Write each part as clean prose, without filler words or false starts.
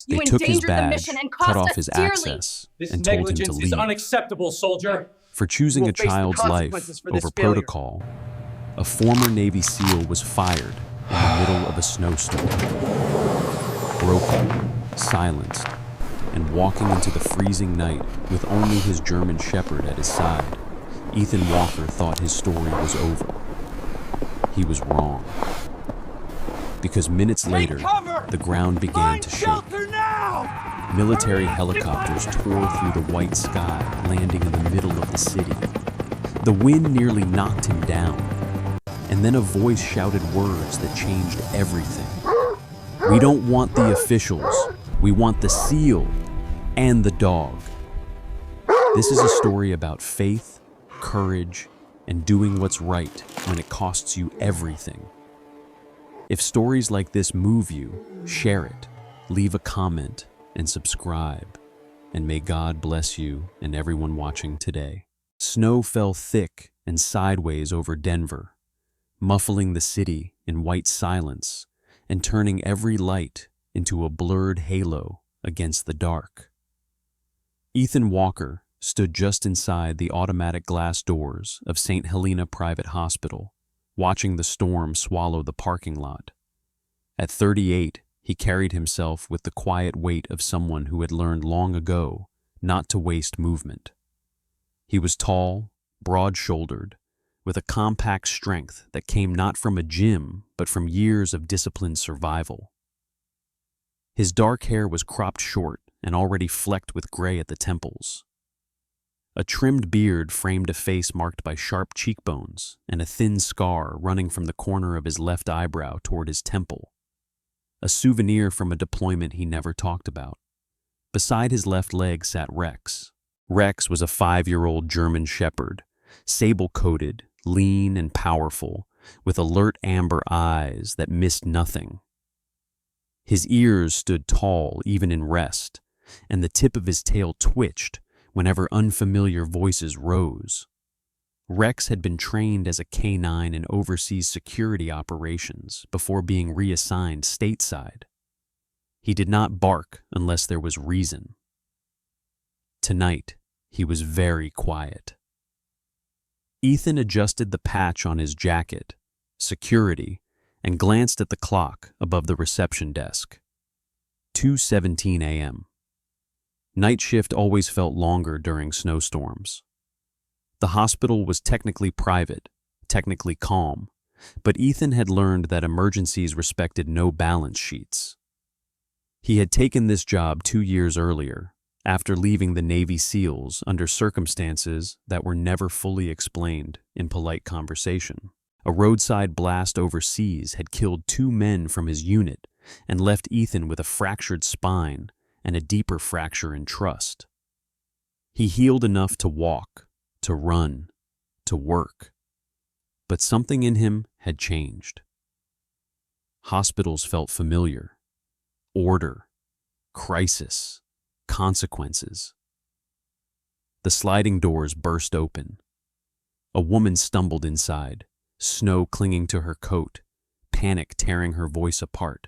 They took his badge, cut off his access, and told him to This negligence leave. is unacceptable, soldier. For choosing a child's life over protocol, a former Navy SEAL was fired in the middle of a snowstorm. Broken, silenced, and walking into the freezing night with only his German Shepherd at his side, Ethan Walker thought his story was over. He was wrong. Because minutes later, the ground began to shake. Military helicopters tore through the white sky, landing in the middle of the city. The wind nearly knocked him down, and then a voice shouted words that changed everything. "We don't want the officials. We want the SEAL and the dog." This is a story about faith, courage, and doing what's right when it costs you everything. If stories like this move you, share it, leave a comment, and subscribe. And may God bless you and everyone watching today. Snow fell thick and sideways over Denver, muffling the city in white silence and turning every light into a blurred halo against the dark. Ethan Walker stood just inside the automatic glass doors of St. Helena Private Hospital, watching the storm swallow the parking lot. At 38, he carried himself with the quiet weight of someone who had learned long ago not to waste movement. He was tall, broad-shouldered, with a compact strength that came not from a gym but from years of disciplined survival. His dark hair was cropped short and already flecked with gray at the temples. A trimmed beard framed a face marked by sharp cheekbones and a thin scar running from the corner of his left eyebrow toward his temple, a souvenir from a deployment he never talked about. Beside his left leg sat Rex. Rex was a 5-year-old German Shepherd, sable-coated, lean and powerful, with alert amber eyes that missed nothing. His ears stood tall even in rest, and the tip of his tail twitched whenever unfamiliar voices rose. Rex had been trained as a K-9 in overseas security operations before being reassigned stateside. He did not bark unless there was reason. Tonight, he was very quiet. Ethan adjusted the patch on his jacket, security, and glanced at the clock above the reception desk. 2:17 a.m. Night shift always felt longer during snowstorms. The hospital was technically private, technically calm, but Ethan had learned that emergencies respected no balance sheets. He had taken this job 2 years earlier, after leaving the Navy SEALs under circumstances that were never fully explained in polite conversation. A roadside blast overseas had killed 2 men from his unit and left Ethan with a fractured spine and a deeper fracture in trust. He healed enough to walk, to run, to work, but something in him had changed. Hospitals felt familiar. Order, crisis, consequences. The sliding doors burst open. A woman stumbled inside, snow clinging to her coat, panic tearing her voice apart.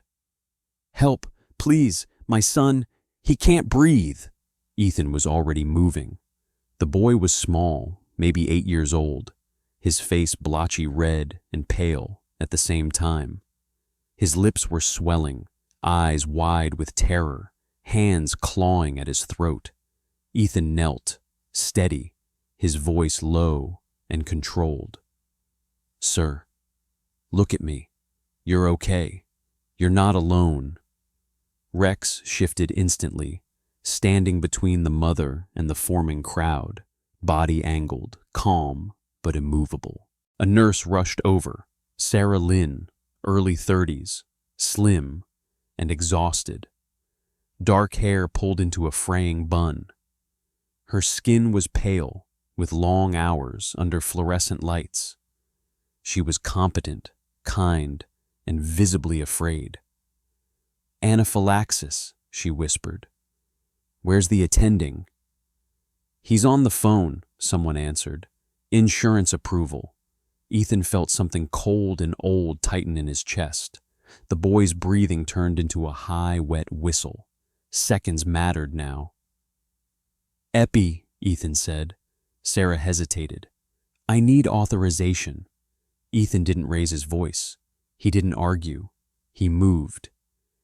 "Help, please, my son, he can't breathe." Ethan was already moving. The boy was small, maybe 8 years old, his face blotchy red and pale at the same time. His lips were swelling, eyes wide with terror, hands clawing at his throat. Ethan knelt, steady, his voice low and controlled. "Sir, look at me. You're okay. You're not alone." Rex shifted instantly, standing between the mother and the forming crowd, body angled, calm but immovable. A nurse rushed over, Sarah Lynn, early 30s, slim and exhausted. Dark hair pulled into a fraying bun. Her skin was pale, with long hours under fluorescent lights. She was competent, kind, and visibly afraid. "Anaphylaxis," she whispered. "Where's the attending?" "He's on the phone," someone answered. "Insurance approval." Ethan felt something cold and old tighten in his chest. The boy's breathing turned into a high, wet whistle. Seconds mattered now. "Epi," Ethan said. Sarah hesitated. "I need authorization." Ethan didn't raise his voice. He didn't argue. He moved.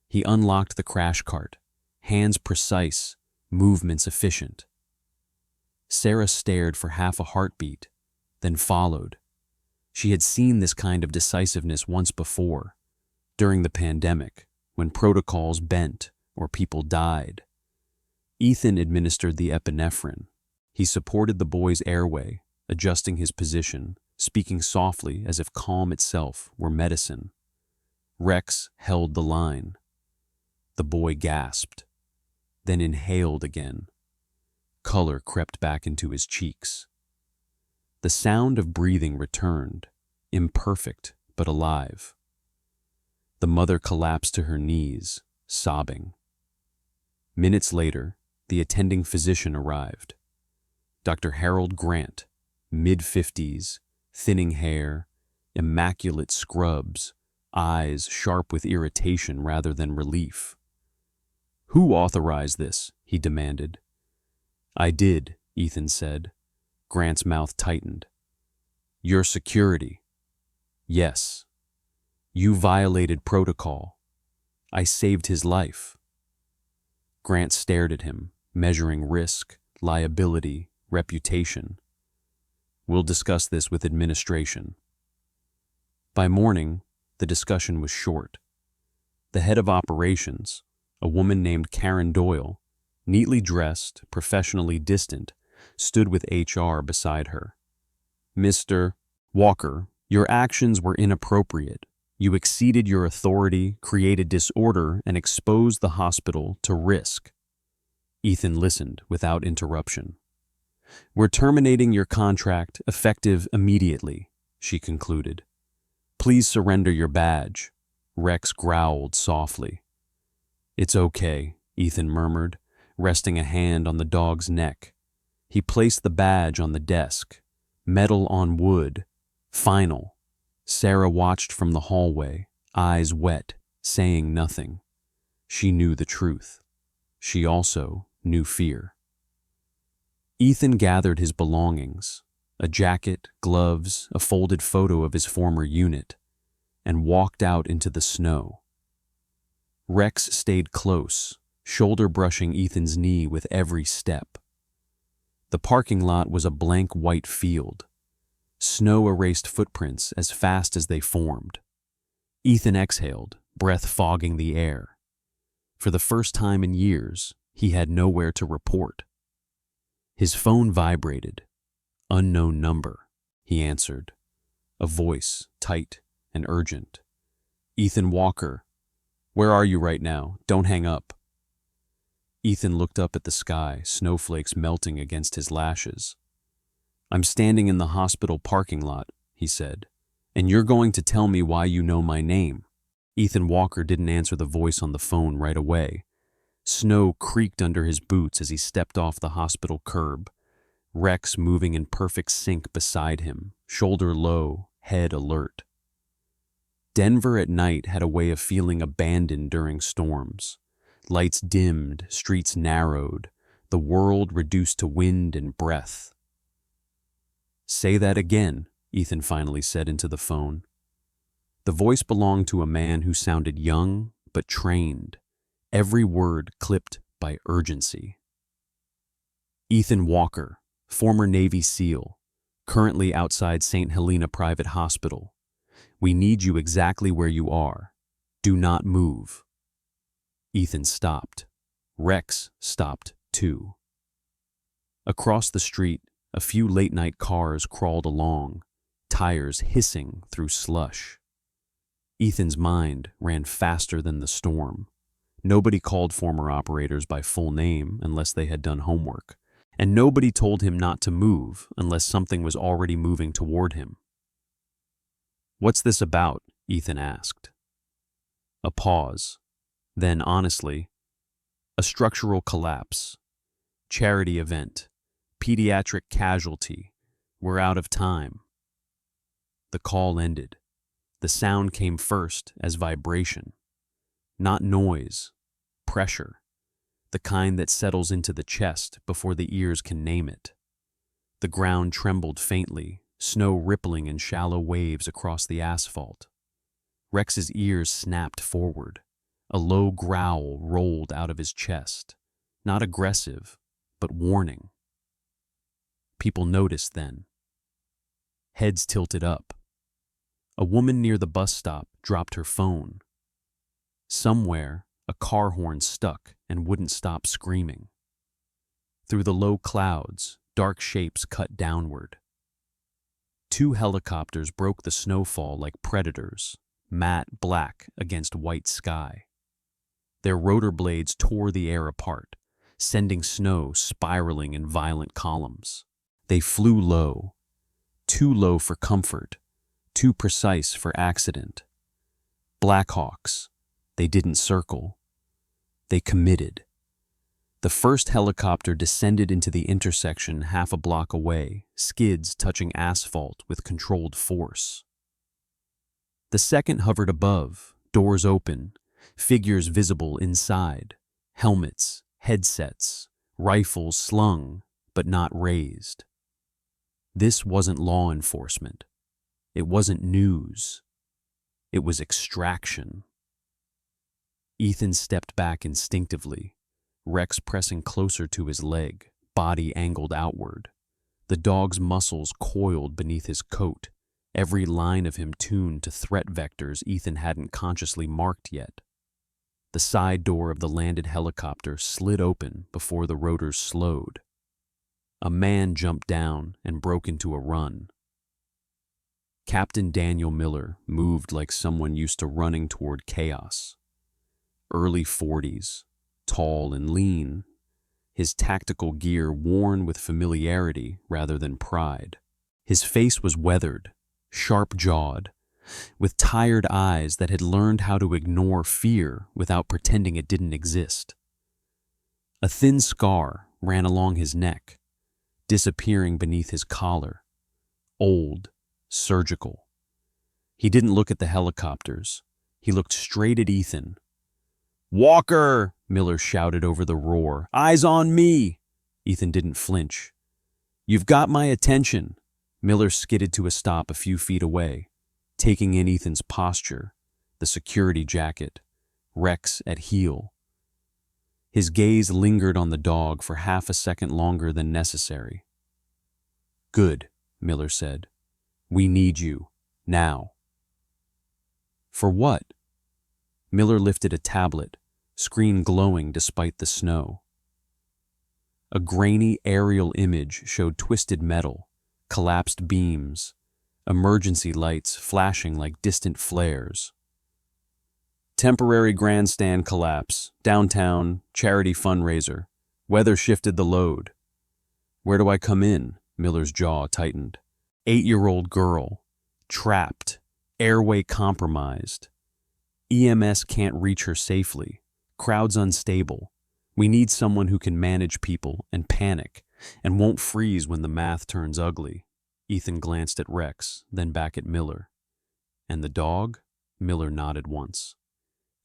He unlocked the crash cart, hands precise, movements efficient. Sarah stared for half a heartbeat, then followed. She had seen this kind of decisiveness once before, during the pandemic, when protocols bent or people died. Ethan administered the epinephrine. He supported the boy's airway, adjusting his position, speaking softly as if calm itself were medicine. Rex held the line. The boy gasped, then inhaled again. Color crept back into his cheeks. The sound of breathing returned, imperfect but alive. The mother collapsed to her knees, sobbing. Minutes later, the attending physician arrived. Dr. Harold Grant, mid-50s, thinning hair, immaculate scrubs, eyes sharp with irritation rather than relief. "Who authorized this?" he demanded. "I did," Ethan said. Grant's mouth tightened. "Your security." "Yes." "You violated protocol." "I saved his life." Grant stared at him, measuring risk, liability, reputation. "We'll discuss this with administration." By morning, the discussion was short. The head of operations, a woman named Karen Doyle, neatly dressed, professionally distant, stood with HR beside her. "Mr. Walker, your actions were inappropriate. You exceeded your authority, created disorder, and exposed the hospital to risk." Ethan listened without interruption. "We're terminating your contract, effective immediately," she concluded. "Please surrender your badge." Rex growled softly. "It's okay," Ethan murmured, resting a hand on the dog's neck. He placed the badge on the desk. Metal on wood. Final. Sarah watched from the hallway, eyes wet, saying nothing. She knew the truth. She also knew fear. Ethan gathered his belongings, a jacket, gloves, a folded photo of his former unit, and walked out into the snow. Rex stayed close, shoulder brushing Ethan's knee with every step. The parking lot was a blank white field. Snow erased footprints as fast as they formed. Ethan exhaled, breath fogging the air. For the first time in years, he had nowhere to report. His phone vibrated. "Unknown number," he answered. A voice, tight and urgent. "Ethan Walker. Where are you right now? Don't hang up." Ethan looked up at the sky, snowflakes melting against his lashes. "I'm standing in the hospital parking lot," he said, "and you're going to tell me why you know my name." Ethan Walker didn't answer the voice on the phone right away. Snow creaked under his boots as he stepped off the hospital curb. Rex moving in perfect sync beside him, shoulder low, head alert. Denver at night had a way of feeling abandoned during storms. Lights dimmed, streets narrowed, the world reduced to wind and breath. "Say that again," Ethan finally said into the phone. The voice belonged to a man who sounded young but trained, every word clipped by urgency. "Ethan Walker, former Navy SEAL, currently outside St. Helena Private Hospital. We need you exactly where you are. Do not move." Ethan stopped. Rex stopped too. Across the street, a few late-night cars crawled along, tires hissing through slush. Ethan's mind ran faster than the storm. Nobody called former operators by full name unless they had done homework, and nobody told him not to move unless something was already moving toward him. "What's this about?" Ethan asked. A pause. Then, honestly, "A structural collapse. Charity event. Pediatric casualty. We're out of time." The call ended. The sound came first as vibration. Not noise, pressure. the kind that settles into the chest before the ears can name it. The ground trembled faintly, snow rippling in shallow waves across the asphalt. Rex's ears snapped forward. A low growl rolled out of his chest, not aggressive, but warning. People noticed then. Heads tilted up. A woman near the bus stop dropped her phone. Somewhere, a car horn stuck and wouldn't stop screaming. Through the low clouds, dark shapes cut downward. 2 helicopters broke the snowfall like predators, matte black against white sky. Their rotor blades tore the air apart, sending snow spiraling in violent columns. They flew low, too low for comfort, too precise for accident. Blackhawks, they didn't circle. They committed. The first helicopter descended into the intersection half a block away, skids touching asphalt with controlled force. The second hovered above, doors open, figures visible inside, helmets, headsets, rifles slung, but not raised. This wasn't law enforcement. It wasn't news. It was extraction. Ethan stepped back instinctively, Rex pressing closer to his leg, body angled outward. The dog's muscles coiled beneath his coat, every line of him tuned to threat vectors Ethan hadn't consciously marked yet. The side door of the landed helicopter slid open before the rotors slowed. A man jumped down and broke into a run. Captain Daniel Miller moved like someone used to running toward chaos. Early 40s, tall and lean, his tactical gear worn with familiarity rather than pride. His face was weathered, sharp-jawed, with tired eyes that had learned how to ignore fear without pretending it didn't exist. A thin scar ran along his neck, disappearing beneath his collar. Old, surgical. He didn't look at the helicopters. He looked straight at Ethan. "Walker!" Miller shouted over the roar. "Eyes on me!" Ethan didn't flinch. "You've got my attention." Miller skidded to a stop a few feet away, taking in Ethan's posture, the security jacket, Rex at heel. His gaze lingered on the dog for half a second longer than necessary. "Good," Miller said. "We need you, now." "For what?" Miller lifted a tablet, screen glowing despite the snow. A grainy aerial image showed twisted metal, collapsed beams, emergency lights flashing like distant flares. "Temporary grandstand collapse, downtown, charity fundraiser. Weather shifted the load." "Where do I come in?" Miller's jaw tightened. 8-year-old girl, trapped, airway compromised. EMS can't reach her safely. Crowd's unstable. We need someone who can manage people and panic and won't freeze when the math turns ugly. Ethan glanced at Rex, then back at Miller. "And the dog?" Miller nodded once.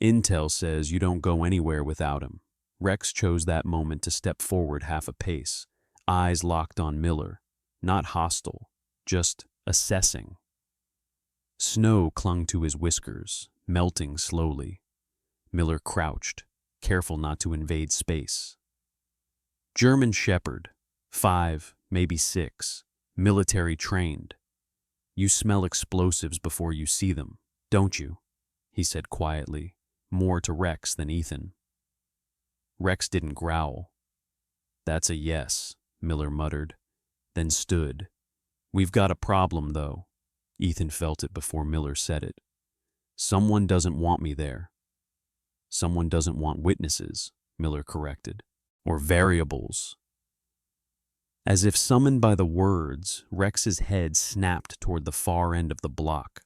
"Intel says you don't go anywhere without him." Rex chose that moment to step forward half a pace, eyes locked on Miller, not hostile, just assessing. Snow clung to his whiskers, melting slowly. Miller crouched, careful not to invade space. "German Shepherd, 5, maybe 6, military trained. You smell explosives before you see them, don't you?" he said quietly, more to Rex than Ethan. Rex didn't growl. "That's a yes," Miller muttered, then stood. "We've got a problem, though." Ethan felt it before Miller said it. "Someone doesn't want me there." "Someone doesn't want witnesses," Miller corrected. "Or variables." As if summoned by the words, Rex's head snapped toward the far end of the block.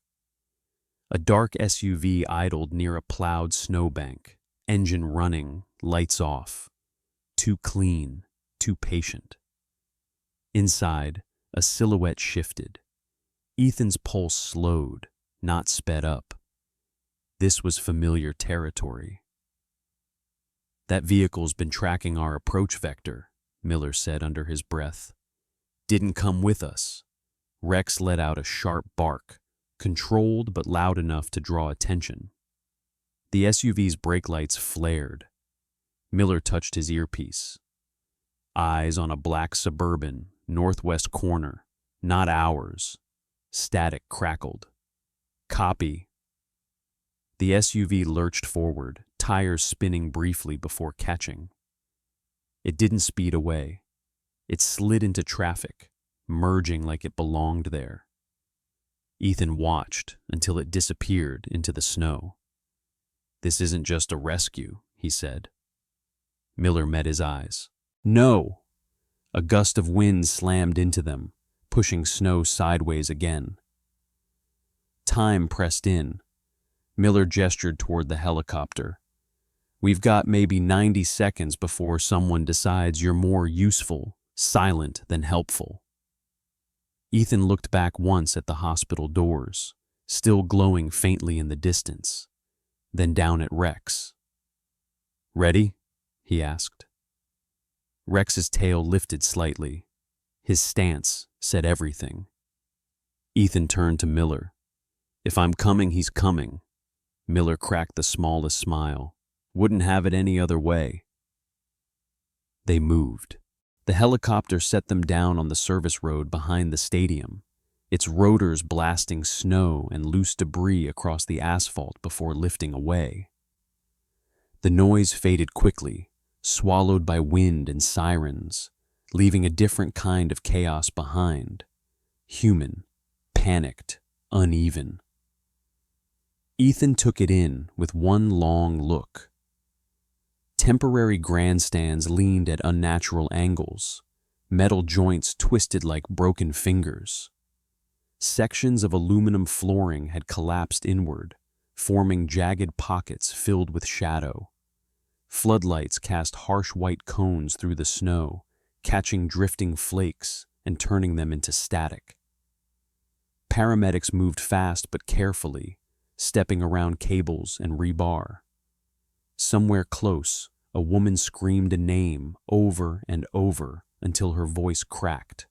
A dark SUV idled near a plowed snowbank, engine running, lights off. Too clean, too patient. Inside, a silhouette shifted. Ethan's pulse slowed, not sped up. This was familiar territory. That vehicle's been tracking our approach vector, Miller said under his breath. Didn't come with us. Rex let out a sharp bark, controlled but loud enough to draw attention. The SUV's brake lights flared. Miller touched his earpiece. Eyes on a black Suburban, northwest corner, not ours. Static crackled. Copy. The SUV lurched forward, tires spinning briefly before catching. It didn't speed away. It slid into traffic, merging like it belonged there. Ethan watched until it disappeared into the snow. This isn't just a rescue, he said. Miller met his eyes. No! A gust of wind slammed into them, pushing snow sideways again. Time pressed in. Miller gestured toward the helicopter. We've got maybe 90 seconds before someone decides you're more useful, silent than helpful. Ethan looked back once at the hospital doors, still glowing faintly in the distance, then down at Rex. Ready? He asked. Rex's tail lifted slightly. His stance said everything. Ethan turned to Miller. If I'm coming, he's coming. Miller cracked the smallest smile. Wouldn't have it any other way. They moved. The helicopter set them down on the service road behind the stadium, its rotors blasting snow and loose debris across the asphalt before lifting away. The noise faded quickly, swallowed by wind and sirens, leaving a different kind of chaos behind. Human, panicked, uneven. Ethan took it in with one long look. Temporary grandstands leaned at unnatural angles, metal joints twisted like broken fingers. Sections of aluminum flooring had collapsed inward, forming jagged pockets filled with shadow. Floodlights cast harsh white cones through the snow, catching drifting flakes and turning them into static. Paramedics moved fast but carefully, stepping around cables and rebar. Somewhere close, a woman screamed a name over and over until her voice cracked.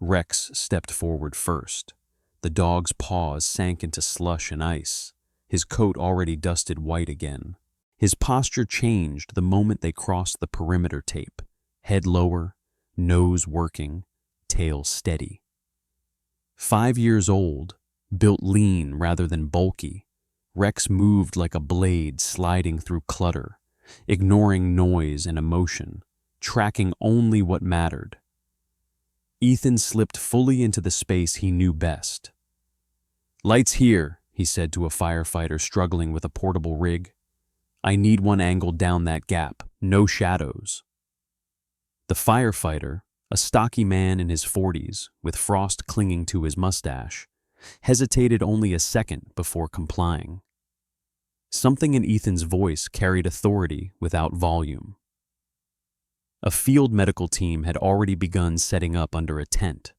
Rex stepped forward first. The dog's paws sank into slush and ice, his coat already dusted white again. His posture changed the moment they crossed the perimeter tape, head lower, nose working, tail steady. 5 years old, built lean rather than bulky, Rex moved like a blade sliding through clutter, ignoring noise and emotion, tracking only what mattered. Ethan slipped fully into the space he knew best. Lights here, he said to a firefighter struggling with a portable rig. I need one angled down that gap, no shadows. The firefighter, a stocky man in his 40s with frost clinging to his mustache, hesitated only a second before complying. Something in Ethan's voice carried authority without volume. A field medical team had already begun setting up under a tent.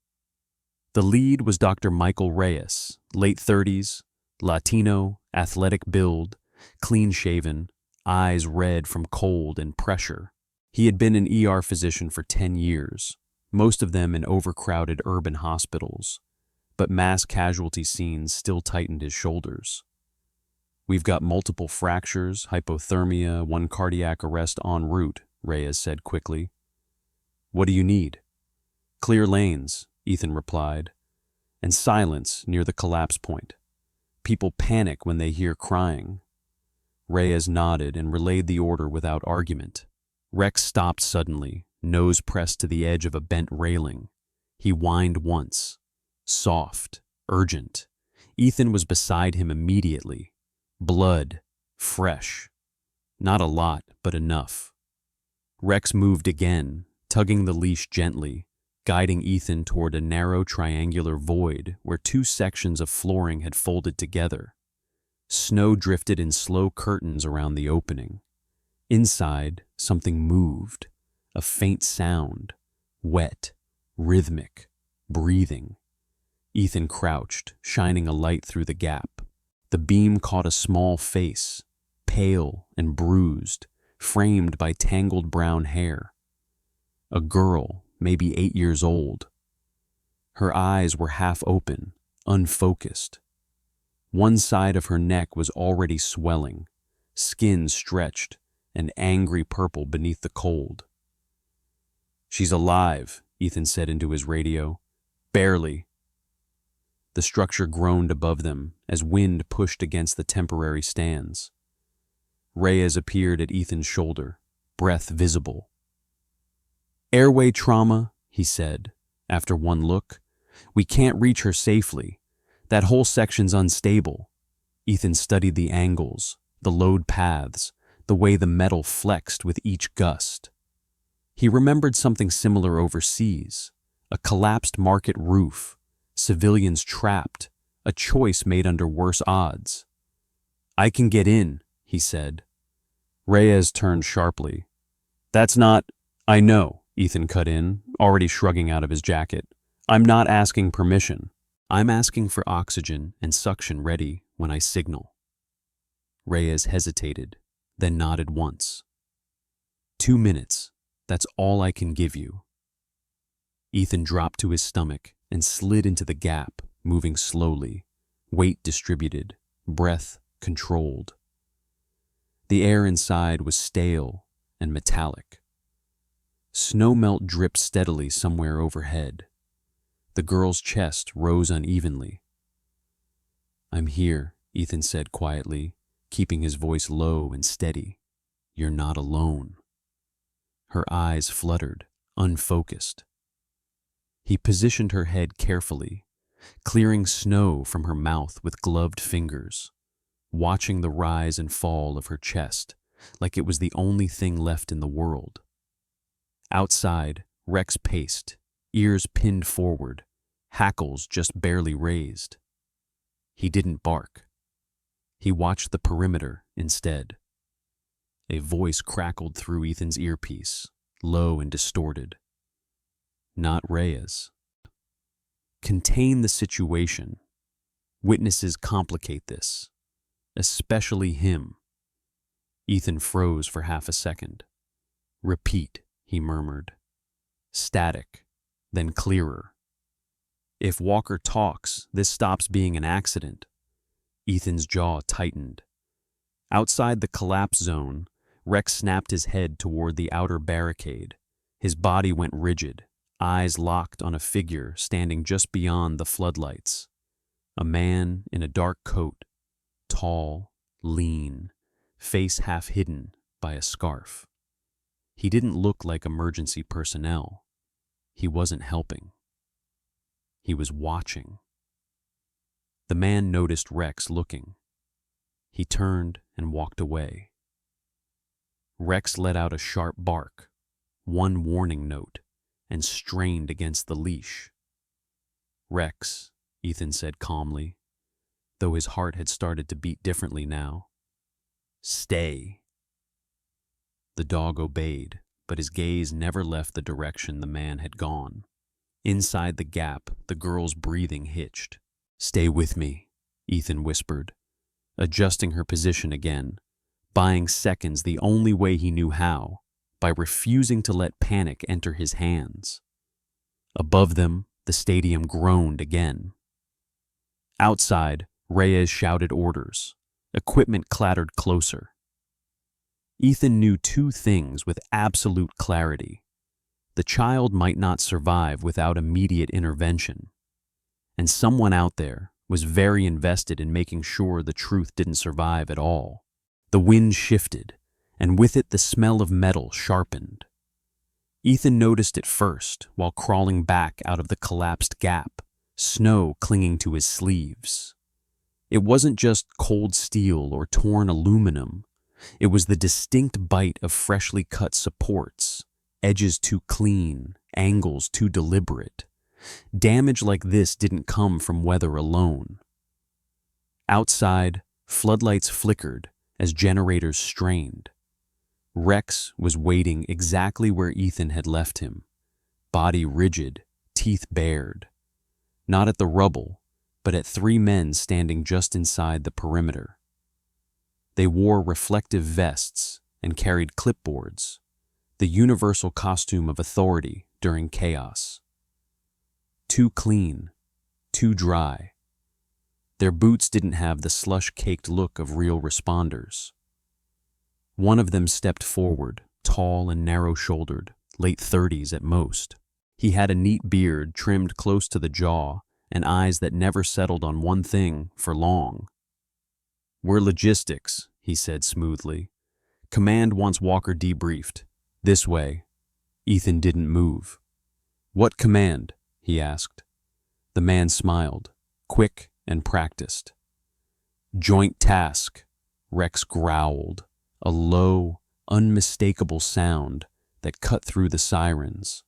The lead was Dr. Michael Reyes, late 30s, Latino, athletic build, clean-shaven, eyes red from cold and pressure. He had been an ER physician for 10 years, most of them in overcrowded urban hospitals, but mass casualty scenes still tightened his shoulders. We've got multiple fractures, hypothermia, one cardiac arrest en route, Reyes said quickly. What do you need? Clear lanes, Ethan replied, and silence near the collapse point. People panic when they hear crying. Reyes nodded and relayed the order without argument. Rex stopped suddenly, nose pressed to the edge of a bent railing. He whined once. Soft, urgent. Ethan was beside him immediately. Blood, fresh. Not a lot, but enough. Rex moved again, tugging the leash gently, guiding Ethan toward a narrow triangular void where 2 sections of flooring had folded together. Snow drifted in slow curtains around the opening. Inside, something moved, a faint sound, wet, rhythmic, breathing. Ethan crouched, shining a light through the gap. The beam caught a small face, pale and bruised, framed by tangled brown hair. A girl, maybe 8 years old. Her eyes were half open, unfocused. One side of her neck was already swelling, skin stretched, and angry purple beneath the cold. "She's alive," Ethan said into his radio. "Barely." The structure groaned above them as wind pushed against the temporary stands. Reyes appeared at Ethan's shoulder, breath visible. "Airway trauma," he said, after one look. "We can't reach her safely. That whole section's unstable." Ethan studied the angles, the load paths, the way the metal flexed with each gust. He remembered something similar overseas, a collapsed market roof, civilians trapped, a choice made under worse odds. "I can get in," he said. Reyes turned sharply. "That's not—" "I know," Ethan cut in, already shrugging out of his jacket. "I'm not asking permission. I'm asking for oxygen and suction ready when I signal." Reyes hesitated, then nodded once. 2 minutes, that's all I can give you." Ethan dropped to his stomach and slid into the gap, moving slowly, weight distributed, breath controlled. The air inside was stale and metallic. Snowmelt dripped steadily somewhere overhead. The girl's chest rose unevenly. "I'm here," Ethan said quietly, keeping his voice low and steady. "You're not alone." Her eyes fluttered, unfocused. He positioned her head carefully, clearing snow from her mouth with gloved fingers, watching the rise and fall of her chest like it was the only thing left in the world. Outside, Rex paced, ears pinned forward, hackles just barely raised. He didn't bark. He watched the perimeter instead. A voice crackled through Ethan's earpiece, low and distorted. "Not Reyes. Contain the situation. Witnesses complicate this, especially him." Ethan froze for half a second. "Repeat," he murmured. Static, then clearer. "If Walker talks, this stops being an accident." Ethan's jaw tightened. Outside the collapse zone, Rex snapped his head toward the outer barricade. His body went rigid, eyes locked on a figure standing just beyond the floodlights. A man in a dark coat, tall, lean, face half hidden by a scarf. He didn't look like emergency personnel. He wasn't helping. He was watching. The man noticed Rex looking. He turned and walked away. Rex let out a sharp bark, one warning note, and strained against the leash. "Rex," Ethan said calmly, though his heart had started to beat differently now. "Stay." The dog obeyed, but his gaze never left the direction the man had gone. Inside the gap, the girl's breathing hitched. "Stay with me," Ethan whispered, adjusting her position again, buying seconds the only way he knew how, by refusing to let panic enter his hands. Above them, the stadium groaned again. Outside, Reyes shouted orders. Equipment clattered closer. Ethan knew 2 things with absolute clarity. The child might not survive without immediate intervention. And someone out there was very invested in making sure the truth didn't survive at all. The wind shifted, and with it the smell of metal sharpened. Ethan noticed it first while crawling back out of the collapsed gap, snow clinging to his sleeves. It wasn't just cold steel or torn aluminum. It was the distinct bite of freshly cut supports, edges too clean, angles too deliberate. Damage like this didn't come from weather alone. Outside, floodlights flickered as generators strained. Rex was waiting exactly where Ethan had left him, body rigid, teeth bared. Not at the rubble, but at 3 men standing just inside the perimeter. They wore reflective vests and carried clipboards, the universal costume of authority during chaos. Too clean, too dry. Their boots didn't have the slush-caked look of real responders. One of them stepped forward, tall and narrow-shouldered, late 30s at most. He had a neat beard trimmed close to the jaw and eyes that never settled on one thing for long. "We're logistics," he said smoothly. "Command wants Walker debriefed. This way." Ethan didn't move. "What command?" he asked. The man smiled, quick and practiced. "Joint task," Rex growled, a low, unmistakable sound that cut through the sirens.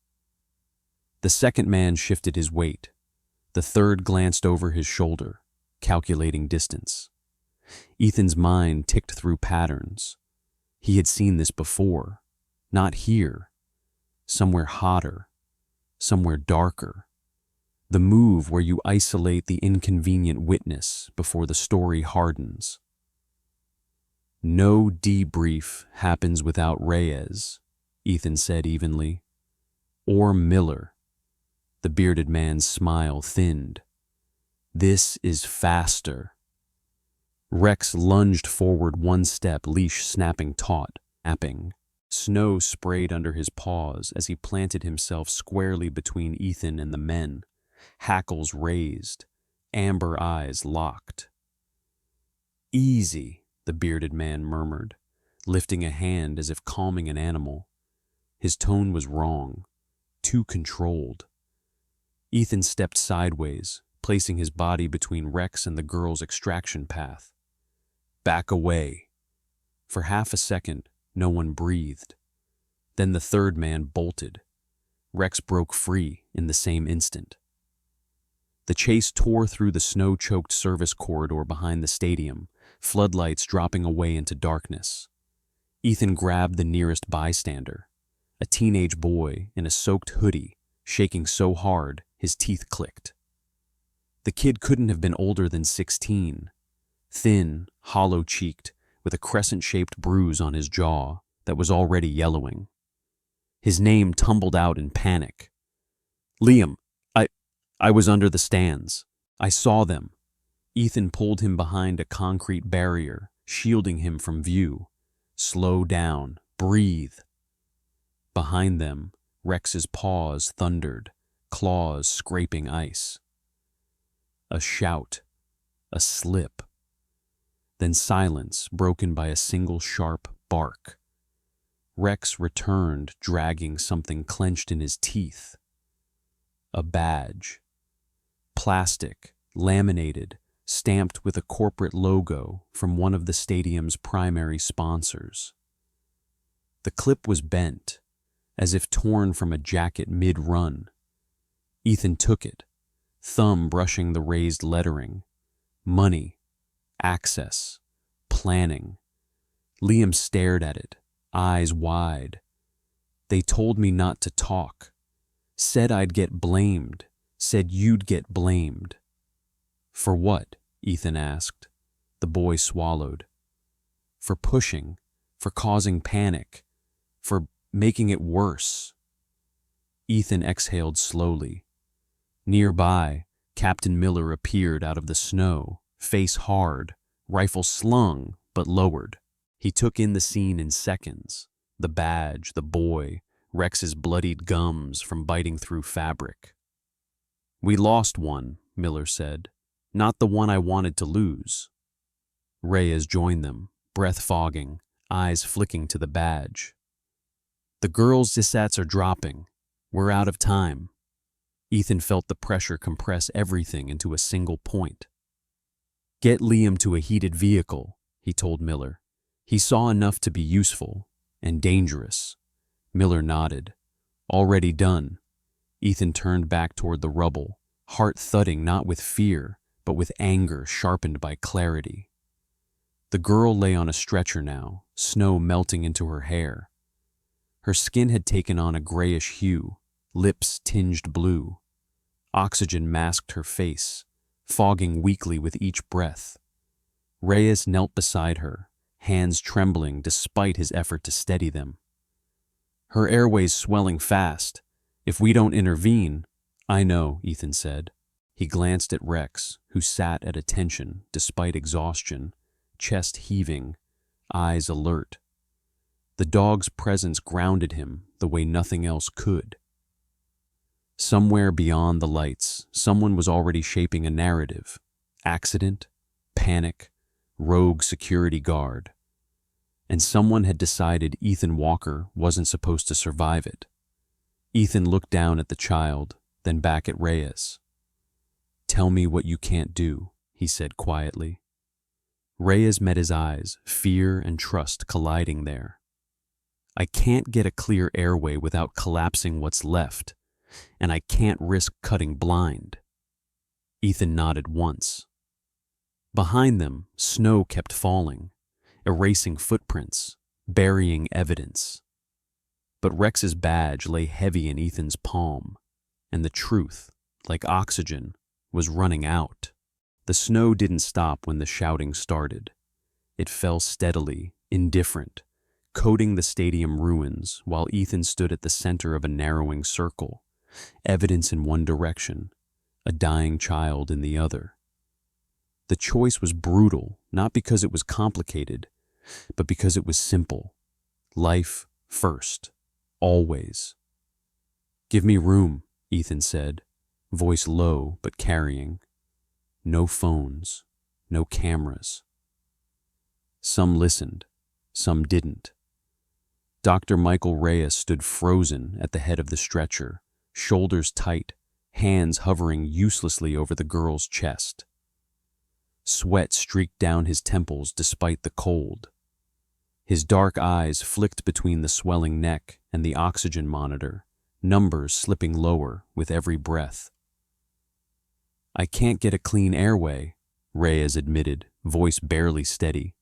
The second man shifted his weight. The third glanced over his shoulder, calculating distance. Ethan's mind ticked through patterns. He had seen this before. Not here. Somewhere hotter. Somewhere darker. The move where you isolate the inconvenient witness before the story hardens. "No debrief happens without Reyes," Ethan said evenly. "Or Miller." The bearded man's smile thinned. "This is faster." Rex lunged forward one step, leash snapping taut, apping. Snow sprayed under his paws as he planted himself squarely between Ethan and the men, hackles raised, amber eyes locked. "Easy," the bearded man murmured, lifting a hand as if calming an animal. His tone was wrong, too controlled. Ethan stepped sideways, placing his body between Rex and the girl's extraction path. "Back away." For half a second, no one breathed. Then the third man bolted. Rex broke free in the same instant. The chase tore through the snow-choked service corridor behind the stadium, floodlights dropping away into darkness. Ethan grabbed the nearest bystander, a teenage boy in a soaked hoodie, shaking so hard his teeth clicked. The kid couldn't have been older than 16, thin, hollow-cheeked, with a crescent-shaped bruise on his jaw that was already yellowing. His name tumbled out in panic. "Liam, I was under the stands. I saw them." Ethan pulled him behind a concrete barrier, shielding him from view. "Slow down. Breathe." Behind them, Rex's paws thundered, claws scraping ice. A shout. A slip. Then silence broken by a single sharp bark. Rex returned, dragging something clenched in his teeth. A badge. Plastic, laminated, stamped with a corporate logo from one of the stadium's primary sponsors. The clip was bent, as if torn from a jacket mid-run. Ethan took it, thumb brushing the raised lettering. Money, access, planning. Liam stared at it, eyes wide. "They told me not to talk. Said I'd get blamed. Said you'd get blamed." "For what?" Ethan asked. The boy swallowed. "For pushing, for causing panic, for making it worse." Ethan exhaled slowly. Nearby, Captain Miller appeared out of the snow, face hard, rifle slung but lowered. He took in the scene in seconds. The badge, the boy, Rex's bloodied gums from biting through fabric. "We lost one," Miller said. "Not the one I wanted to lose." Reyes joined them, breath fogging, eyes flicking to the badge. "The girls' zissats are dropping. We're out of time." Ethan felt the pressure compress everything into a single point. "Get Liam to a heated vehicle," he told Miller. He saw enough to be useful and dangerous. Miller nodded. "Already done." Ethan turned back toward the rubble, heart thudding not with fear, but with anger sharpened by clarity. The girl lay on a stretcher now, snow melting into her hair. Her skin had taken on a grayish hue, lips tinged blue. Oxygen masked her face, fogging weakly with each breath. Reyes knelt beside her, hands trembling despite his effort to steady them. "Her airway's swelling fast. If we don't intervene—" "I know," Ethan said. He glanced at Rex, who sat at attention despite exhaustion, chest heaving, eyes alert. The dog's presence grounded him the way nothing else could. Somewhere beyond the lights, someone was already shaping a narrative. Accident, panic, rogue security guard. And someone had decided Ethan Walker wasn't supposed to survive it. Ethan looked down at the child, then back at Reyes. "Tell me what you can't do," he said quietly. Reyes met his eyes, fear and trust colliding there. "I can't get a clear airway without collapsing what's left, and I can't risk cutting blind." Ethan nodded once. Behind them, snow kept falling, erasing footprints, burying evidence. But Rex's badge lay heavy in Ethan's palm, and the truth, like oxygen, was running out. The snow didn't stop when the shouting started. It fell steadily, indifferent, coating the stadium ruins while Ethan stood at the center of a narrowing circle, evidence in one direction, a dying child in the other. The choice was brutal, not because it was complicated, but because it was simple. Life first, always. "Give me room," Ethan said, voice low but carrying. No phones, no cameras. Some listened, some didn't. Dr. Michael Reyes stood frozen at the head of the stretcher, shoulders tight, hands hovering uselessly over the girl's chest. Sweat streaked down his temples despite the cold. His dark eyes flicked between the swelling neck and the oxygen monitor, numbers slipping lower with every breath. "I can't get a clean airway," Reyes admitted, voice barely steady.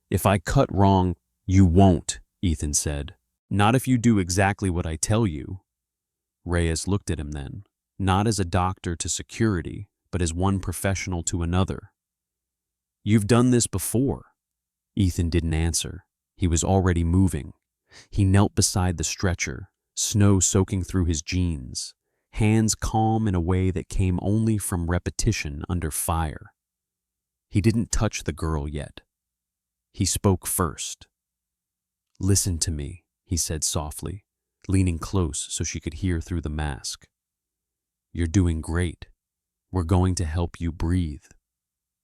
"If I cut wrong—" "You won't," Ethan said. "Not if you do exactly what I tell you." Reyes looked at him then, not as a doctor to security, but as one professional to another. "You've done this before." Ethan didn't answer. He was already moving. He knelt beside the stretcher, snow soaking through his jeans, hands calm in a way that came only from repetition under fire. He didn't touch the girl yet. He spoke first. "Listen to me," he said softly, leaning close so she could hear through the mask. "You're doing great. We're going to help you breathe.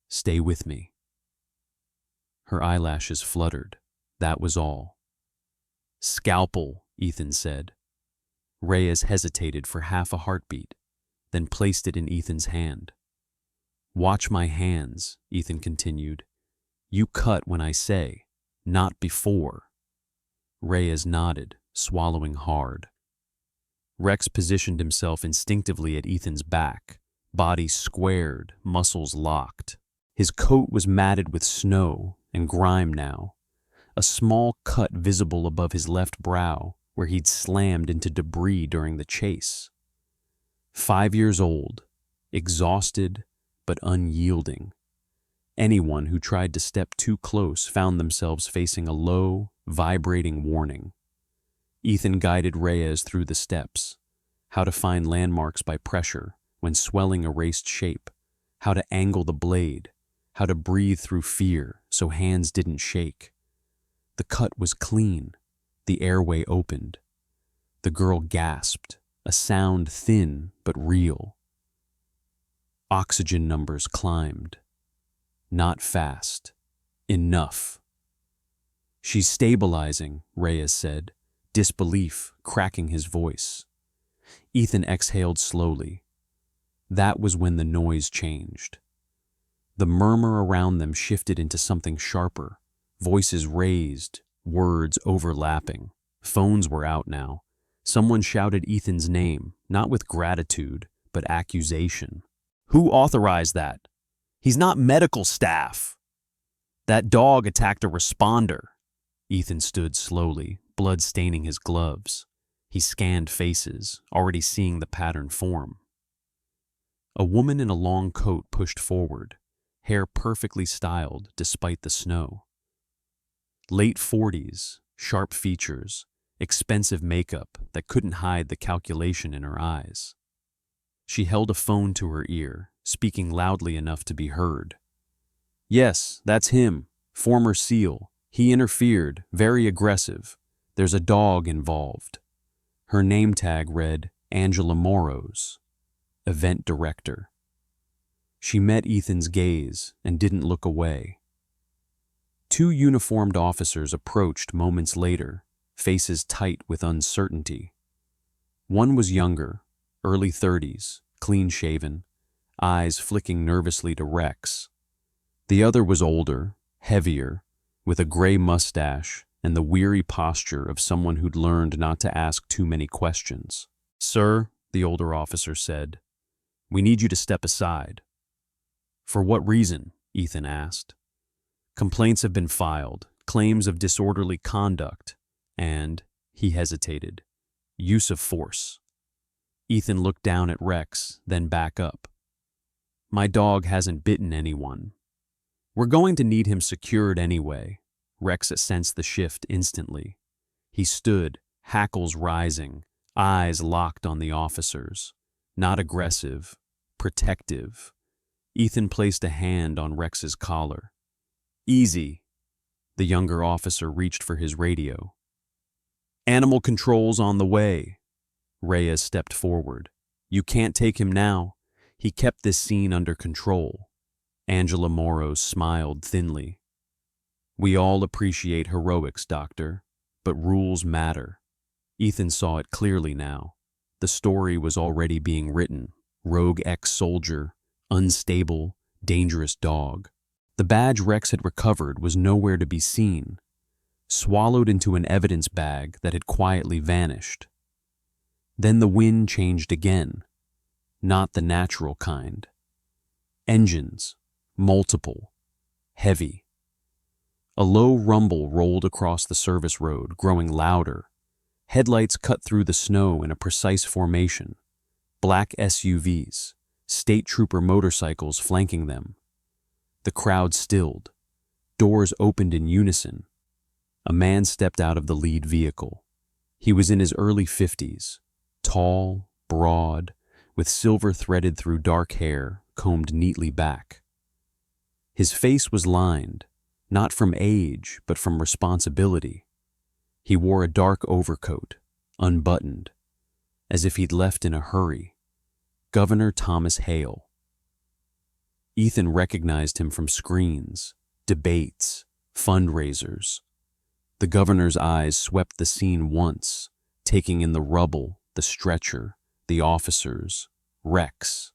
Stay with me." Her eyelashes fluttered. That was all. "Scalpel," Ethan said. Reyes hesitated for half a heartbeat, then placed it in Ethan's hand. "Watch my hands," Ethan continued. "You cut when I say, not before." Reyes nodded, swallowing hard. Rex positioned himself instinctively at Ethan's back, body squared, muscles locked. His coat was matted with snow and grime now, a small cut visible above his left brow where he'd slammed into debris during the chase. 5 years old, exhausted but unyielding. Anyone who tried to step too close found themselves facing a low, vibrating warning. Ethan guided Reyes through the steps, how to find landmarks by pressure when swelling erased shape, how to angle the blade, how to breathe through fear so hands didn't shake. The cut was clean, the airway opened. The girl gasped, a sound thin but real. Oxygen numbers climbed. Not fast. Enough. "She's stabilizing," Reyes said, disbelief cracking his voice. Ethan exhaled slowly. That was when the noise changed. The murmur around them shifted into something sharper, voices raised, words overlapping. Phones were out now. Someone shouted Ethan's name, not with gratitude, but accusation. "Who authorized that? He's not medical staff. That dog attacked a responder." Ethan stood slowly, blood staining his gloves. He scanned faces, already seeing the pattern form. A woman in a long coat pushed forward, hair perfectly styled despite the snow. Late 40s, sharp features, expensive makeup that couldn't hide the calculation in her eyes. She held a phone to her ear, speaking loudly enough to be heard. "Yes, that's him, former SEAL. He interfered, very aggressive. There's a dog involved." Her name tag read Angela Morrows, event director. She met Ethan's gaze and didn't look away. Two uniformed officers approached moments later, faces tight with uncertainty. One was younger, early 30s, clean-shaven, eyes flicking nervously to Rex. The other was older, heavier, with a gray mustache and the weary posture of someone who'd learned not to ask too many questions. "Sir," the older officer said, "we need you to step aside." "For what reason?" Ethan asked. "Complaints have been filed, claims of disorderly conduct, and," he hesitated, "use of force." Ethan looked down at Rex, then back up. "My dog hasn't bitten anyone. We're going to need him secured anyway." Rex sensed the shift instantly. He stood, hackles rising, eyes locked on the officers. Not aggressive, protective. Ethan placed a hand on Rex's collar. "Easy." The younger officer reached for his radio. "Animal control's on the way." Reyes stepped forward. "You can't take him now. He kept this scene under control." Angela Morrows smiled thinly. "We all appreciate heroics, Doctor, but rules matter." Ethan saw it clearly now. The story was already being written. Rogue ex-soldier, unstable, dangerous dog. The badge Rex had recovered was nowhere to be seen, swallowed into an evidence bag that had quietly vanished. Then the wind changed again, not the natural kind. Engines, multiple, heavy. A low rumble rolled across the service road, growing louder. Headlights cut through the snow in a precise formation. Black SUVs, state trooper motorcycles flanking them. The crowd stilled. Doors opened in unison. A man stepped out of the lead vehicle. He was in his early 50s, tall, broad, with silver threaded through dark hair combed neatly back. His face was lined, not from age, but from responsibility. He wore a dark overcoat, unbuttoned, as if he'd left in a hurry. Governor Thomas Hale. Ethan recognized him from screens, debates, fundraisers. The governor's eyes swept the scene once, taking in the rubble, the stretcher, the officers, Rex.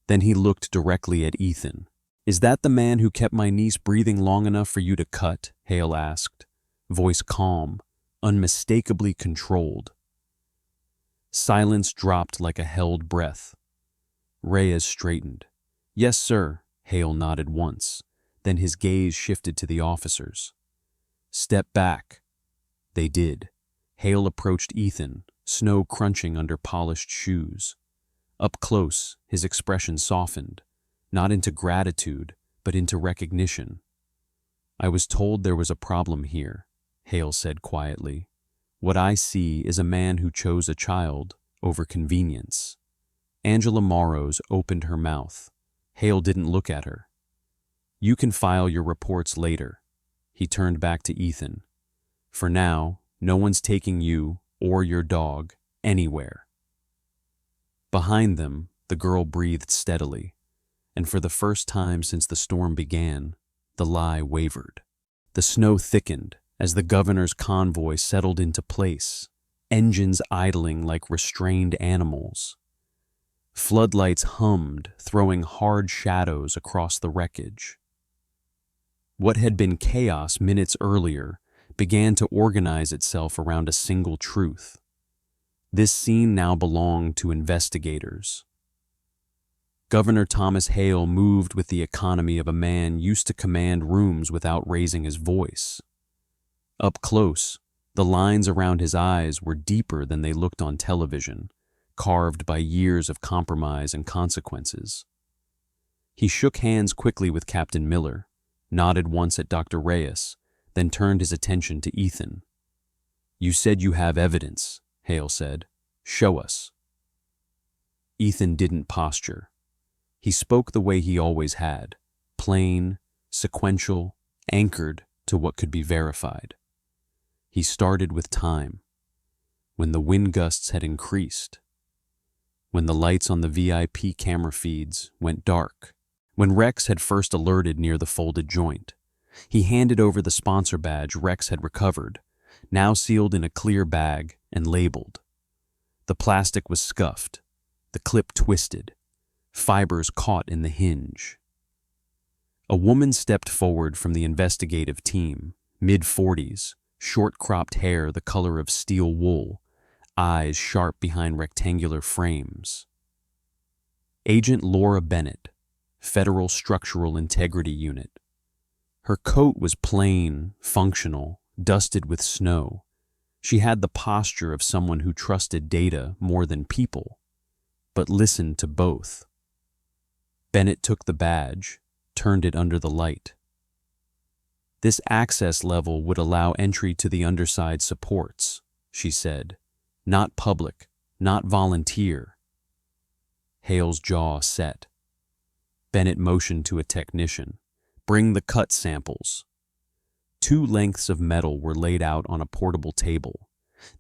Then he looked directly at Ethan. "Is that the man who kept my niece breathing long enough for you to cut?" Hale asked, voice calm, unmistakably controlled. Silence dropped like a held breath. Reyes straightened. "Yes, sir," Hale nodded once, then his gaze shifted to the officers. "Step back." They did. Hale approached Ethan, snow crunching under polished shoes. Up close, his expression softened, not into gratitude, but into recognition. "I was told there was a problem here," Hale said quietly. "What I see is a man who chose a child over convenience." Angela Morrows opened her mouth. Hale didn't look at her. "You can file your reports later." He turned back to Ethan. "For now, no one's taking you or your dog anywhere." Behind them, the girl breathed steadily, and for the first time since the storm began, the lie wavered. The snow thickened as the governor's convoy settled into place, engines idling like restrained animals. Floodlights hummed, throwing hard shadows across the wreckage. What had been chaos minutes earlier began to organize itself around a single truth. This scene now belonged to investigators. Governor Thomas Hale moved with the economy of a man used to command rooms without raising his voice. Up close, the lines around his eyes were deeper than they looked on television, carved by years of compromise and consequences. He shook hands quickly with Captain Miller, nodded once at Dr. Reyes, then turned his attention to Ethan. "You said you have evidence," Hale said. "Show us." Ethan didn't posture. He spoke the way he always had, plain, sequential, anchored to what could be verified. He started with time, when the wind gusts had increased, when the lights on the VIP camera feeds went dark, when Rex had first alerted near the folded joint. He handed over the sponsor badge Rex had recovered, now sealed in a clear bag and labeled. The plastic was scuffed, the clip twisted, fibers caught in the hinge. A woman stepped forward from the investigative team, mid-40s, short-cropped hair the color of steel wool, eyes sharp behind rectangular frames. Agent Laura Bennett, Federal Structural Integrity Unit. Her coat was plain, functional, dusted with snow. She had the posture of someone who trusted data more than people, but listened to both. Bennett took the badge, turned it under the light. "This access level would allow entry to the underside supports," she said. "Not public, not volunteer." Hale's jaw set. Bennett motioned to a technician. "Bring the cut samples." 2 lengths of metal were laid out on a portable table.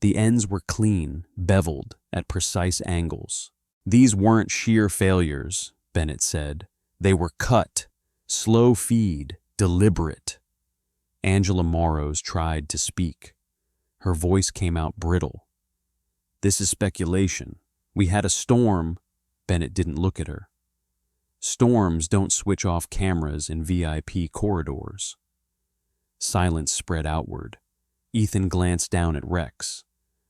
The ends were clean, beveled at precise angles. "These weren't sheer failures," Bennett said. "They were cut, slow feed, deliberate." Angela Morrows tried to speak. Her voice came out brittle. "This is speculation. We had a storm." Bennett didn't look at her. "Storms don't switch off cameras in VIP corridors." Silence spread outward. Ethan glanced down at Rex.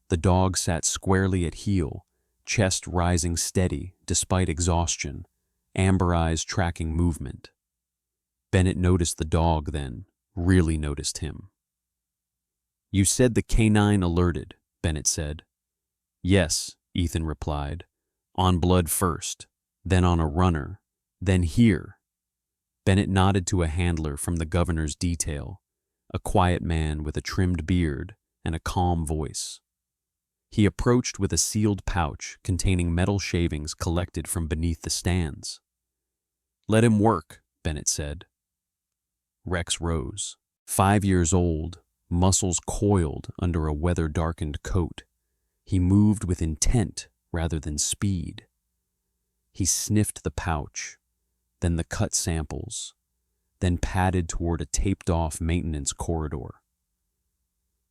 The dog sat squarely at heel, chest rising steady despite exhaustion, amber eyes tracking movement. Bennett noticed the dog then, really noticed him. "You said the canine alerted," Bennett said. "Yes," Ethan replied. "On blood first, then on a runner, then here." Bennett nodded to a handler from the governor's detail, a quiet man with a trimmed beard and a calm voice. He approached with a sealed pouch containing metal shavings collected from beneath the stands. "Let him work," Bennett said. Rex rose. 5 years old, muscles coiled under a weather-darkened coat. He moved with intent rather than speed. He sniffed the pouch, then the cut samples, then padded toward a taped-off maintenance corridor.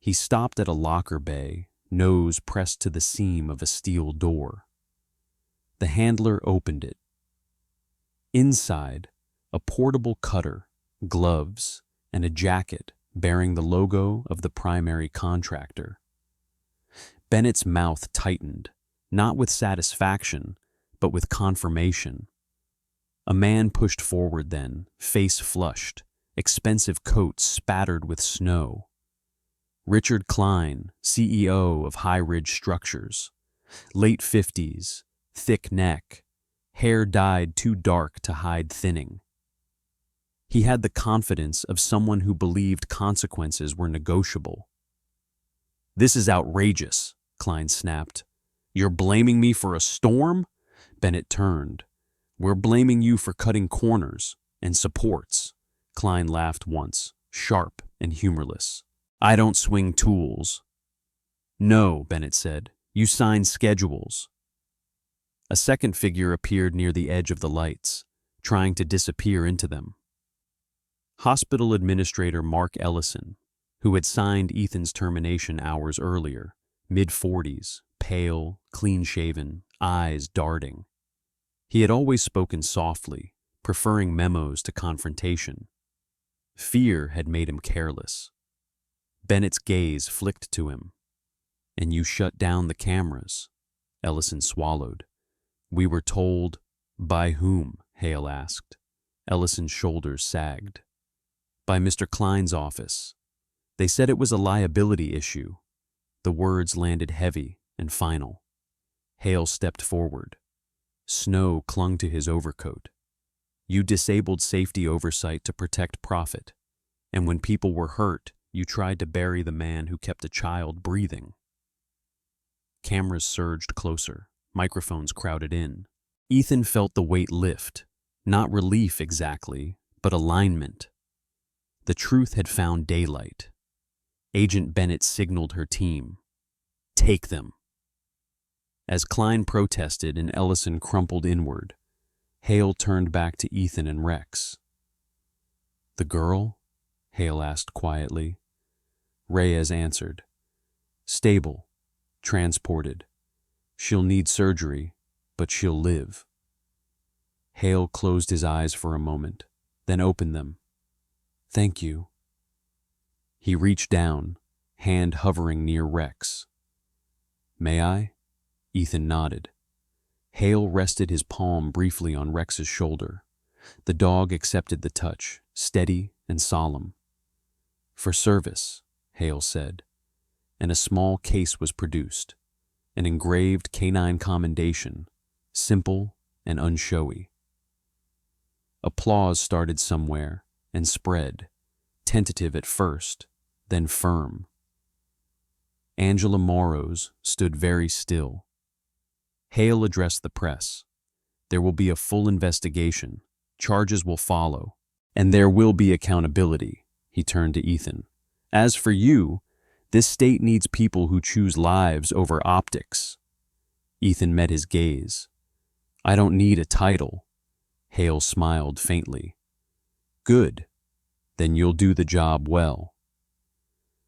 He stopped at a locker bay, nose pressed to the seam of a steel door. The handler opened it. Inside, a portable cutter, gloves, and a jacket bearing the logo of the primary contractor. Bennett's mouth tightened, not with satisfaction, but with confirmation. A man pushed forward then, face flushed, expensive coat spattered with snow. Richard Klein, CEO of High Ridge Structures. Late 50s, thick neck, hair dyed too dark to hide thinning. He had the confidence of someone who believed consequences were negotiable. "This is outrageous," Klein snapped. "You're blaming me for a storm?" Bennett turned. "We're blaming you for cutting corners and supports." Klein laughed once, sharp and humorless. "I don't swing tools." "No," Bennett said. "You sign schedules." A second figure appeared near the edge of the lights, trying to disappear into them. Hospital Administrator Mark Ellison, who had signed Ethan's termination hours earlier, mid-40s, pale, clean-shaven, eyes darting. He had always spoken softly, preferring memos to confrontation. Fear had made him careless. Bennett's gaze flicked to him. "And you shut down the cameras?" Ellison swallowed. "We were told—" "By whom?" Hale asked. Ellison's shoulders sagged. "By Mr. Klein's office. They said it was a liability issue." The words landed heavy and final. Hale stepped forward. Snow clung to his overcoat. "You disabled safety oversight to protect profit, and when people were hurt, You tried to bury the man who kept a child breathing. Cameras surged closer. Microphones crowded in. Ethan felt the weight lift. Not relief exactly, but alignment. The truth had found daylight. Agent Bennett signaled her team. Take them. As Klein protested and Ellison crumpled inward, Hale turned back to Ethan and Rex. The girl? Hale asked quietly. Reyes answered. Stable. Transported. She'll need surgery, but she'll live. Hale closed his eyes for a moment, then opened them. Thank you. He reached down, hand hovering near Rex. May I? Ethan nodded. Hale rested his palm briefly on Rex's shoulder. The dog accepted the touch, steady and solemn. For service, Hale said, and a small case was produced, an engraved canine commendation, simple and unshowy. Applause started somewhere and spread, tentative at first, then firm. Angela Morrows stood very still. Hale addressed the press. There will be a full investigation. Charges will follow. And there will be accountability, he turned to Ethan. As for you, this state needs people who choose lives over optics. Ethan met his gaze. I don't need a title. Hale smiled faintly. Good. Then you'll do the job well.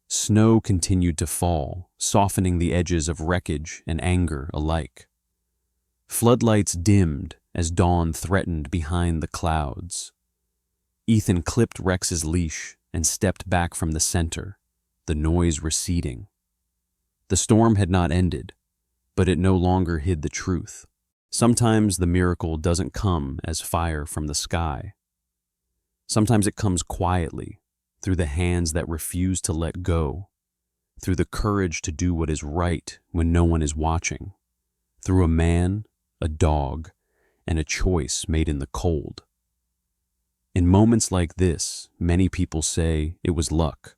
Snow continued to fall, softening the edges of wreckage and anger alike. Floodlights dimmed as dawn threatened behind the clouds. Ethan clipped Rex's leash and stepped back from the center, the noise receding. The storm had not ended, but it no longer hid the truth. Sometimes the miracle doesn't come as fire from the sky. Sometimes it comes quietly, through the hands that refuse to let go, through the courage to do what is right when no one is watching, through a man, a dog, and a choice made in the cold. In moments like this, many people say it was luck.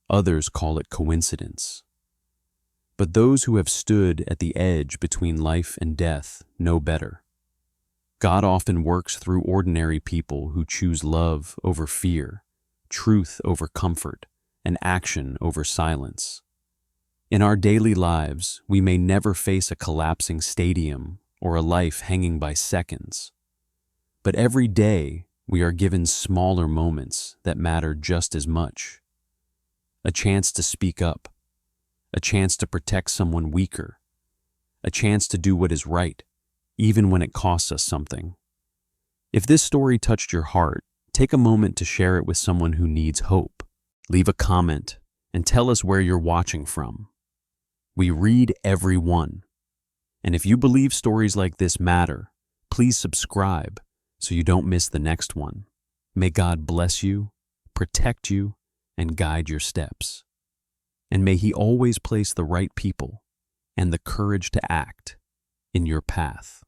Others call it coincidence. But those who have stood at the edge between life and death know better. God often works through ordinary people who choose love over fear, truth over comfort, and action over silence. In our daily lives, we may never face a collapsing stadium or a life hanging by seconds. But every day, we are given smaller moments that matter just as much. A chance to speak up, a chance to protect someone weaker, a chance to do what is right, even when it costs us something. If this story touched your heart, take a moment to share it with someone who needs hope. Leave a comment and tell us where you're watching from. We read every one. And if you believe stories like this matter, please subscribe so you don't miss the next one. May God bless you, protect you, and guide your steps. And may He always place the right people and the courage to act in your path.